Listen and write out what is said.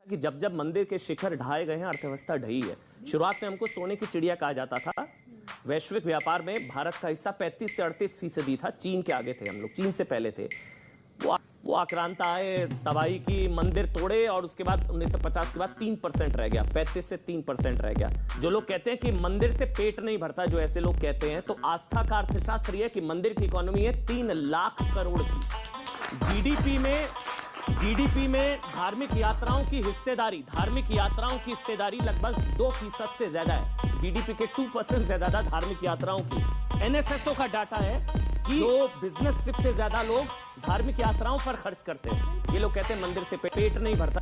कि जब जब मंदिर के शिखर ढाए गए हैं अर्थव्यवस्था ढही है। शुरुआत में हमको सोने की चिड़िया कहा जाता था। वैश्विक व्यापार में भारत का हिस्सा 35 से 38% था। चीन के आगे थे हम लोग, चीन से पहले थे। वो आक्रांता आए, तबाही की, मंदिर तोड़े और उसके बाद 1950 के बाद 3% रह गया, 35 से 3% रह गया। जो लोग कहते हैं कि मंदिर से पेट नहीं भरता, जो ऐसे लोग कहते हैं, तो आस्था का अर्थशास्त्र यह कि मंदिर की इकोनॉमी है 3 लाख करोड़ की। जीडीपी में धार्मिक यात्राओं की हिस्सेदारी लगभग 2% से ज्यादा है। जीडीपी के 2% से ज्यादा धार्मिक यात्राओं की। एनएसएसओ का डाटा है कि जो बिजनेस ट्रिप से ज्यादा लोग धार्मिक यात्राओं पर खर्च करते हैं। ये लोग कहते हैं मंदिर से पेट नहीं भरता।